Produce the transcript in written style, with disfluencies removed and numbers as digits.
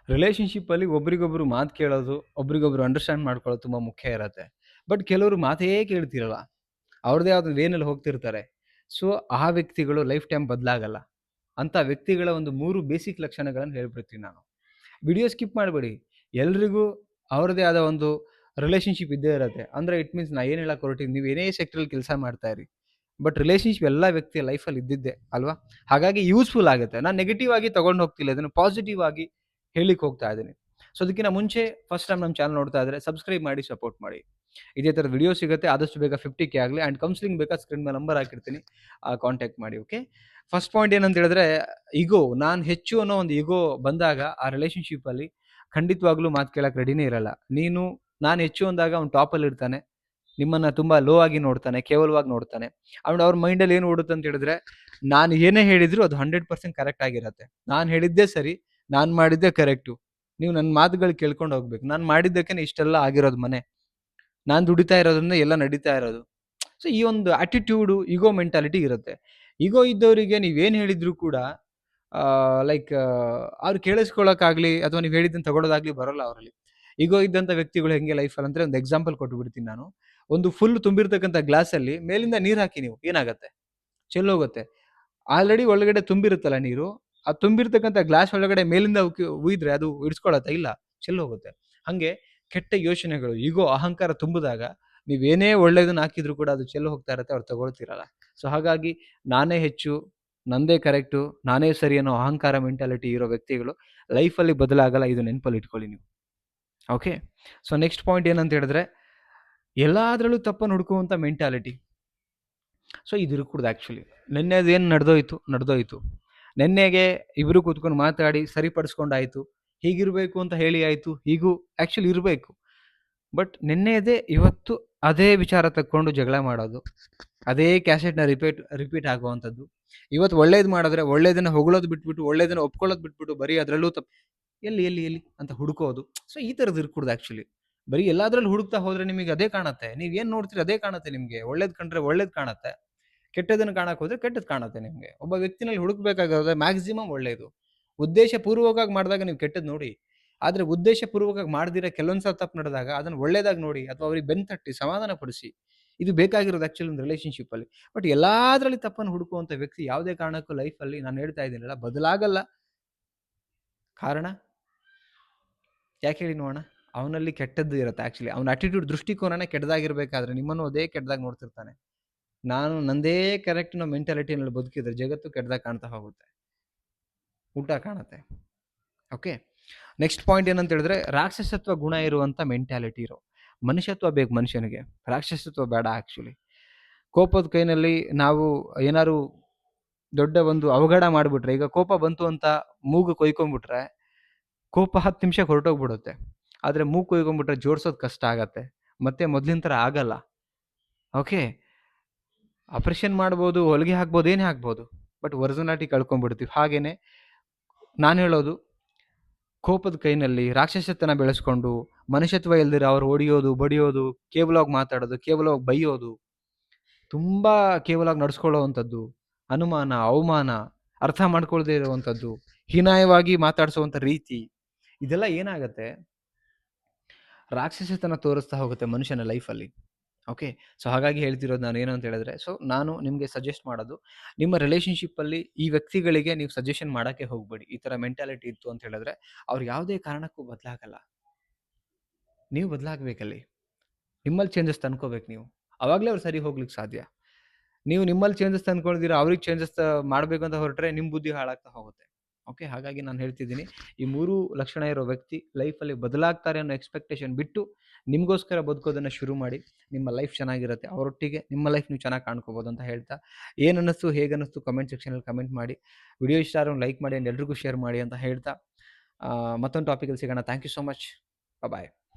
ರಿಲೇಶನ್‌ಶಿಪ್ಪಲ್ಲಿ ಒಬ್ರಿಗೊಬ್ರು ಮಾತು ಕೇಳೋದು, ಒಬ್ರಿಗೊಬ್ರು ಅಂಡರ್‌ಸ್ಟ್ಯಾಂಡ್ ಮಾಡ್ಕೊಳ್ಳೋದು ತುಂಬ ಮುಖ್ಯ ಇರತ್ತೆ. ಬಟ್ ಕೆಲವರು ಮಾತೇ ಕೇಳ್ತಿರಲ್ಲ. ಅವ್ರದ್ದೇ ಆದ ವೇನಲ್ಲಿ ಹೋಗ್ತಿರ್ತಾರೆ. ಸೊ, ಆ ವ್ಯಕ್ತಿಗಳು ಲೈಫ್ ಟೈಮ್ ಬದಲಾಗಲ್ಲ. ಅಂಥ ವ್ಯಕ್ತಿಗಳ ಒಂದು 3 ಬೇಸಿಕ್ ಲಕ್ಷಣಗಳನ್ನು ಹೇಳ್ಬಿಡ್ತೀನಿ ನಾನು. ವಿಡಿಯೋ ಸ್ಕಿಪ್ ಮಾಡಬೇಡಿ. ಎಲ್ರಿಗೂ ಅವ್ರದ್ದೇ ಆದ ಒಂದು ರಿಲೇಶನ್‌ಶಿಪ್ ಇದ್ದೇ ಇರತ್ತೆ. ಅಂದ್ರೆ ಇಟ್ ಮೀನ್ಸ್ ನಾ ಏನು ಹೇಳಕ್ಕೆ ಹೊರಟಿದ್ದೀನಿ, ನೀವು ಏನೇ ಸೆಕ್ಟ್ರಲ್ಲಿ ಕೆಲಸ ಮಾಡ್ತಾ ಇರಿ. ಬಟ್ ರಿಲೇಶನ್‌ಶಿಪ್ ಎಲ್ಲ ವ್ಯಕ್ತಿಯ ಲೈಫಲ್ಲಿ ಇದ್ದಿದ್ದೇ ಅಲ್ವಾ? ಹಾಗಾಗಿ ಯೂಸ್‌ಫುಲ್ ಆಗುತ್ತೆ. ನಾನು ನೆಗೆಟಿವ್ ಆಗಿ ತಗೊಂಡು ಹೋಗ್ತಿಲ್ಲ. ಇದನ್ನು ಪಾಸಿಟಿವ್ ಆಗಿ ಹೇಳಿಕ್ಕೆ ಹೋಗ್ತಾ ಇದ್ದೀನಿ. ಸೊ, ಅದಕ್ಕಿಂತ ಮುಂಚೆ ಫಸ್ಟ್ ಟೈಮ್ ನಮ್ಮ ಚಾನಲ್ ನೋಡ್ತಾ ಇದ್ರೆ ಸಬ್ಸ್ಕ್ರೈಬ್ ಮಾಡಿ, ಸಪೋರ್ಟ್ ಮಾಡಿ. ಇದೇ ಥರದ ವಿಡಿಯೋ ಸಿಗುತ್ತೆ. ಆದಷ್ಟು ಬೇಗ 50K ಆಗಲಿ. ಆ್ಯಂಡ್ ಕೌನ್ಸೆಲಿಂಗ್ ಬೇಕಾ ಸ್ಕ್ರೀನ್ ಮೇಲೆ ನಂಬರ್ ಹಾಕಿರ್ತೀನಿ. ಕಾಂಟ್ಯಾಕ್ಟ್ ಮಾಡಿ. ಓಕೆ. ಫಸ್ಟ್ ಪಾಯಿಂಟ್ ಏನಂತ ಹೇಳಿದ್ರೆ ಇಗೋ. ನಾನು ಹೆಚ್ಚು ಅನ್ನೋ ಒಂದು ಇಗೋ ಬಂದಾಗ ಆ ರಿಲೇಶನ್‌ಶಿಪ್ಪಲ್ಲಿ ಖಂಡಿತವಾಗ್ಲೂ ಮಾತು ಕೇಳಕ್ಕೆ ರೆಡಿನೇ ಇರಲ್ಲ. ನಾನು ಹೆಚ್ಚು ಅಂದಾಗ ಅವ್ನು ಟಾಪಲ್ಲಿ ಇರ್ತಾನೆ. ನಿಮ್ಮನ್ನ ತುಂಬಾ ಲೋ ಆಗಿ ನೋಡ್ತಾನೆ, ಕೇವಲವಾಗಿ ನೋಡ್ತಾನೆ. ಅವ್ರ ಮೈಂಡಲ್ಲಿ ಏನು ಓಡುತ್ತೆ ಅಂತ ಹೇಳಿದ್ರೆ, ನಾನು ಏನೇ ಹೇಳಿದ್ರು ಅದು 100% ಕರೆಕ್ಟ್ ಆಗಿರತ್ತೆ. ನಾನು ಹೇಳಿದ್ದೇ ಸರಿ, ನಾನು ಮಾಡಿದ್ದೇ ಕರೆಕ್ಟು. ನೀವು ನನ್ನ ಮಾತುಗಳು ಕೇಳ್ಕೊಂಡು ಹೋಗ್ಬೇಕು. ನಾನು ಮಾಡಿದ್ದಕ್ಕೇನೆ ಇಷ್ಟೆಲ್ಲ ಆಗಿರೋದು ಮನೆ. ನಾನು ದುಡಿತಾ ಇರೋದ್ರಿಂದ ಎಲ್ಲ ನಡೀತಾ ಇರೋದು. ಸೊ, ಈ ಒಂದು ಆಟಿಟ್ಯೂಡು, ಇಗೋ ಮೆಂಟಾಲಿಟಿ ಇರುತ್ತೆ. ಇಗೋ ಇದ್ದವರಿಗೆ ನೀವೇನು ಹೇಳಿದ್ರು ಕೂಡ ಲೈಕ್ ಅವ್ರು ಕೇಳಿಸ್ಕೊಳ್ಳೋಕ್ಕಾಗ್ಲಿ ಅಥವಾ ನೀವು ಹೇಳಿದ್ದನ್ನು ತಗೊಳ್ಳೋದಾಗ್ಲಿ ಬರೋಲ್ಲ ಅವರಲ್ಲಿ. ಇಗೋ ಇದ್ದಂಥ ವ್ಯಕ್ತಿಗಳು ಹೆಂಗೆ ಲೈಫಲ್ಲಿ ಅಂದ್ರೆ ಒಂದು ಎಕ್ಸಾಂಪಲ್ ಕೊಟ್ಬಿಡ್ತೀನಿ ನಾನು. ಒಂದು ಫುಲ್ ತುಂಬಿರ್ತಕ್ಕಂಥ ಗ್ಲಾಸಲ್ಲಿ ಮೇಲಿಂದ ನೀರು ಹಾಕಿ ನೀವು, ಏನಾಗತ್ತೆ? ಚೆಲ್ಲೋಗುತ್ತೆ. ಆಲ್ರೆಡಿ ಒಳಗಡೆ ತುಂಬಿರುತ್ತಲ್ಲ ನೀರು, ಆ ತುಂಬಿರ್ತಕ್ಕಂಥ ಗ್ಲಾಸ್ ಒಳಗಡೆ ಮೇಲಿಂದ ಉಯ್ದ್ರೆ ಅದು ಹಿಡಿಸ್ಕೊಳತ್ತಾ? ಇಲ್ಲ, ಚೆಲ್ಲೋಗುತ್ತೆ. ಹಂಗೆ ಕೆಟ್ಟ ಯೋಚನೆಗಳು, ಇಗೋ, ಅಹಂಕಾರ ತುಂಬಿದಾಗ ನೀವೇನೇ ಒಳ್ಳೇದನ್ನ ಹಾಕಿದ್ರು ಕೂಡ ಅದು ಚೆಲ್ಲಿ ಹೋಗ್ತಾ ಇರತ್ತೆ, ಅವ್ರು ತಗೊಳ್ತಿರಲ್ಲ. ಸೊ, ಹಾಗಾಗಿ ನಾನೇ ಹೆಚ್ಚು, ನಂದೇ ಕರೆಕ್ಟು, ನಾನೇ ಸರಿ ಅನ್ನೋ ಅಹಂಕಾರ ಮೆಂಟಾಲಿಟಿ ಇರೋ ವ್ಯಕ್ತಿಗಳು ಲೈಫಲ್ಲಿ ಬದಲಾಗಲ್ಲ. ಇದು ನೆನಪಲ್ಲಿ ಇಟ್ಕೊಳ್ಳಿ ನೀವು. ಓಕೆ. ಸೊ, ನೆಕ್ಸ್ಟ್ ಪಾಯಿಂಟ್ ಏನಂತ ಹೇಳಿದ್ರೆ, ಎಲ್ಲಾದ್ರಲ್ಲೂ ತಪ್ಪನ್ನು ಹುಡುಕುವಂಥ ಮೆಂಟಾಲಿಟಿ. ಸೊ, ಇದು ಇರಕೂಡ್ದು ಆ್ಯಕ್ಚುಲಿ. ನೆನ್ನೆದೇನು ನಡೆದೋಯ್ತು. ನೆನ್ನೆಗೆ ಇಬ್ಬರು ಕೂತ್ಕೊಂಡು ಮಾತಾಡಿ ಸರಿಪಡಿಸ್ಕೊಂಡಾಯ್ತು. ಹೀಗಿರಬೇಕು ಅಂತ ಹೇಳಿ ಆಯಿತು. ಹೀಗೂ ಆ್ಯಕ್ಚುಲಿ ಇರಬೇಕು. ಬಟ್ ನೆನ್ನೆಯದೇ ಇವತ್ತು ಅದೇ ವಿಚಾರ ತಕ್ಕೊಂಡು ಜಗಳ ಮಾಡೋದು. ಅದೇ ಕ್ಯಾಸೆಟ್‌ನ ರಿಪೀಟ್ ಆಗುವಂಥದ್ದು. ಇವತ್ತು ಒಳ್ಳೇದು ಮಾಡಿದ್ರೆ ಒಳ್ಳೇದನ್ನ ಹೊಗಳೋದು ಬಿಟ್ಬಿಟ್ಟು, ಒಳ್ಳೇದನ್ನ ಒಪ್ಕೊಳ್ಳೋದು ಬಿಟ್ಬಿಟ್ಟು ಬರೀ ಅದರಲ್ಲೂ ಎಲ್ಲಿ ಅಂತ ಹುಡುಕೋದು. ಸೊ, ಈ ಥರದ್ದು ಇರಕೂಡ್ದು ಆ್ಯಕ್ಚುಲಿ. ಬರೀ ಎಲ್ಲಾದ್ರಲ್ಲೂ ಹುಡುಕ್ತಾ ಹೋದ್ರೆ ನಿಮಗೆ ಅದೇ ಕಾಣತ್ತೆ. ನೀವೇನು ನೋಡ್ತೀರಿ ಅದೇ ಕಾಣತ್ತೆ ನಿಮ್ಗೆ. ಒಳ್ಳೇದು ಕಂಡ್ರೆ ಒಳ್ಳೇದು ಕಾಣತ್ತೆ. ಕೆಟ್ಟದನ್ನು ಕಾಣಕ್ಕೆ ಹೋದ್ರೆ ಕೆಟ್ಟದ್ದು ಕಾಣತ್ತೆ ನಿಮ್ಗೆ. ಒಬ್ಬ ವ್ಯಕ್ತಿನಲ್ಲಿ ಹುಡುಕ್ಬೇಕಾಗಿರೋದು ಮ್ಯಾಕ್ಸಿಮಮ್ ಒಳ್ಳೇದು. ಉದ್ದೇಶಪೂರ್ವಕವಾಗಿ ಮಾಡಿದಾಗ ನೀವು ಕೆಟ್ಟದ್ದು ನೋಡಿ. ಆದ್ರೆ ಉದ್ದೇಶಪೂರ್ವಕವಾಗಿ ಮಾಡದಿರ ಕೆಲವೊಂದು ಸಲ ತಪ್ಪು ನಡೆದಾಗ ಅದನ್ನ ಒಳ್ಳೇದಾಗಿ ನೋಡಿ ಅಥವಾ ಅವ್ರಿಗೆ ಬೆನ್ನು ತಟ್ಟಿ ಸಮಾಧಾನ ಪಡಿಸಿ. ಇದು ಬೇಕಾಗಿರೋದು ಆ್ಯಕ್ಚುಲಿ ಒಂದು ರಿಲೇಶನ್‌ಶಿಪ್ಪಲ್ಲಿ. ಬಟ್ ಎಲ್ಲಾದ್ರಲ್ಲಿ ತಪ್ಪನ್ನು ಹುಡುಕುವಂಥ ವ್ಯಕ್ತಿ ಯಾವುದೇ ಕಾರಣಕ್ಕೂ ಲೈಫಲ್ಲಿ ನಾನು ಹೇಳ್ತಾ ಇದ್ದೀನಲ್ಲ ಬದಲಾಗಲ್ಲ. ಕಾರಣ? ಯಾಕೆ ಹೇಳಿ ನೋಡೋಣ? ಅವನಲ್ಲಿ ಕೆಟ್ಟದ್ದು ಇರುತ್ತೆ ಆ್ಯಕ್ಚುಲಿ. ಅವನ ಆಟಿಟ್ಯೂಡ್, ದೃಷ್ಟಿಕೋನನೇ ಕೆಟ್ಟದಾಗಿರ್ಬೇಕಾದ್ರೆ ನಿಮ್ಮನ್ನು ಅದೇ ಕೆಟ್ಟದಾಗಿ ನೋಡ್ತಿರ್ತಾನೆ. ನಾನು ನಂದೇ ಕರೆಕ್ಟ್ ಅನ್ನೋ ಮೆಂಟಾಲಿಟಿನಲ್ಲಿ ಬದುಕಿದ್ರೆ ಜಗತ್ತು ಕೆಟ್ಟದಾಗಿ ಕಾಣ್ತಾ ಹೋಗುತ್ತೆ. ಊಟ ಕಾಣುತ್ತೆ. ಓಕೆ. ನೆಕ್ಸ್ಟ್ ಪಾಯಿಂಟ್ ಏನಂತ ಹೇಳಿದ್ರೆ, ರಾಕ್ಷಸತ್ವ ಗುಣ ಇರುವಂಥ ಮೆಂಟಾಲಿಟಿ ಇರೋ. ಮನುಷ್ಯತ್ವ ಬೇಕು ಮನುಷ್ಯನಿಗೆ, ರಾಕ್ಷಸತ್ವ ಬೇಡ ಆ್ಯಕ್ಚುಲಿ. ಕೋಪದ ಕೈನಲ್ಲಿ ನಾವು ಏನಾದ್ರು ದೊಡ್ಡ ಒಂದು ಅವಘಡ ಮಾಡಿಬಿಟ್ರೆ, ಈಗ ಕೋಪ ಬಂತು ಅಂತ ಮೂಗು ಕೊಯ್ಕೊಂಡ್ಬಿಟ್ರೆ ಕೋಪ 10 ನಿಮಿಷಕ್ಕೆ ಹೊರಟೋಗ್ಬಿಡುತ್ತೆ. ಆದರೆ ಮೂಗು ಕೊಯ್ಕೊಂಡ್ಬಿಟ್ರೆ ಜೋಡಿಸೋದು ಕಷ್ಟ ಆಗತ್ತೆ. ಮತ್ತೆ ಮೊದಲಿನ ಥರ ಆಗಲ್ಲ. ಓಕೆ. ಆಪರೇಷನ್ ಮಾಡ್ಬೋದು, ಹೊಲಿಗೆ ಹಾಕ್ಬೋದು, ಏನೇ ಹಾಕ್ಬೋದು. ಬಟ್ ಒರಿಜಿನಾಲಿಟಿ ಕಳ್ಕೊಂಡ್ಬಿಡ್ತೀವಿ. ಹಾಗೇನೆ ನಾನು ಹೇಳೋದು, ಕೋಪದ ಕೈನಲ್ಲಿ ರಾಕ್ಷಸತನ ಬೆಳೆಸ್ಕೊಂಡು ಮನುಷ್ಯತ್ವ ಇಲ್ದಿರ ಅವ್ರು ಹೊಡಿಯೋದು, ಬಡಿಯೋದು, ಕೇವಲವಾಗಿ ಮಾತಾಡೋದು, ಕೇವಲವಾಗಿ ಬೈಯೋದು, ತುಂಬಾ ಕೇವಲವಾಗಿ ನಡ್ಸ್ಕೊಳ್ಳೋವಂಥದ್ದು, ಅನುಮಾನ, ಅವಮಾನ, ಅರ್ಥ ಮಾಡ್ಕೊಳ್ದೇ ಇರುವಂಥದ್ದು, ಹೀನಾಯವಾಗಿ ಮಾತಾಡಿಸುವಂಥ ರೀತಿ, ಇದೆಲ್ಲ ಏನಾಗತ್ತೆ, ರಾಕ್ಷಸತನ ತೋರಿಸ್ತಾ ಹೋಗುತ್ತೆ ಮನುಷ್ಯನ ಲೈಫಲ್ಲಿ. ಓಕೆ. ಸೊ, ಹಾಗಾಗಿ ಹೇಳ್ತಿರೋದು ನಾನು ಏನು ಅಂತ ಹೇಳಿದ್ರೆ, ಸೊ, ನಾನು ನಿಮಗೆ ಸಜೆಸ್ಟ್ ಮಾಡೋದು, ನಿಮ್ಮ ರಿಲೇಶನ್‌ಶಿಪ್ಪಲ್ಲಿ ಈ ವ್ಯಕ್ತಿಗಳಿಗೆ ನೀವು ಸಜೆಷನ್ ಮಾಡೋಕ್ಕೆ ಹೋಗಬೇಡಿ. ಈ ಥರ ಮೆಂಟಾಲಿಟಿ ಇತ್ತು ಅಂತ ಹೇಳಿದ್ರೆ ಅವ್ರು ಯಾವುದೇ ಕಾರಣಕ್ಕೂ ಬದಲಾಗಲ್ಲ. ನೀವು ಬದಲಾಗಬೇಕಲ್ಲಿ. ನಿಮ್ಮಲ್ಲಿ ಚೇಂಜಸ್ ತಂದ್ಕೋಬೇಕು ನೀವು. ಅವಾಗಲೇ ಅವ್ರು ಸರಿ ಹೋಗ್ಲಿಕ್ಕೆ ಸಾಧ್ಯ. ನೀವು ನಿಮ್ಮಲ್ಲಿ ಚೇಂಜಸ್ ತಂದ್ಕೊಳ್ದಿರ ಅವ್ರಿಗೆ ಚೇಂಜಸ್ ಮಾಡಬೇಕು ಅಂತ ಹೊರಟ್ರೆ ನಿಮ್ಮ ಬುದ್ಧಿ ಹಾಳಾಗ್ತಾ ಹೋಗುತ್ತೆ. ಓಕೆ. ಹಾಗಾಗಿ ನಾನು ಹೇಳ್ತಿದ್ದೀನಿ, ಈ 3 ಲಕ್ಷಣ ಇರೋ ವ್ಯಕ್ತಿ ಲೈಫಲ್ಲಿ ಬದಲಾಗ್ತಾರೆ ಅನ್ನೋ ಎಕ್ಸ್ಪೆಕ್ಟೇಷನ್ ಬಿಟ್ಟು ನಿಮಗೋಸ್ಕರ ಬದುಕೋದನ್ನು ಶುರು ಮಾಡಿ. ನಿಮ್ಮ ಲೈಫ್ ಚೆನ್ನಾಗಿರುತ್ತೆ. ಅವರೊಟ್ಟಿಗೆ ನಿಮ್ಮ ಲೈಫ್ ನೀವು ಚೆನ್ನಾಗಿ ಕಾಣ್ಕೋಬೋದು ಅಂತ ಹೇಳ್ತಾ, ಏನನ್ನಿಸ್ತು, ಹೇಗನ್ನಿಸ್ತು ಕಮೆಂಟ್ ಸೆಕ್ಷನಲ್ಲಿ ಕಮೆಂಟ್ ಮಾಡಿ. ವಿಡಿಯೋ ಇಷ್ಟ ಆದ್ರೆ ಲೈಕ್ ಮಾಡಿ ಆ್ಯಂಡ್ ಎಲ್ರಿಗೂ ಶೇರ್ ಮಾಡಿ ಅಂತ ಹೇಳ್ತಾ, ಮತ್ತೊಂದು ಟಾಪಿಕಲ್ಲಿ ಸಿಗೋಣ. Thank you so much. Bye.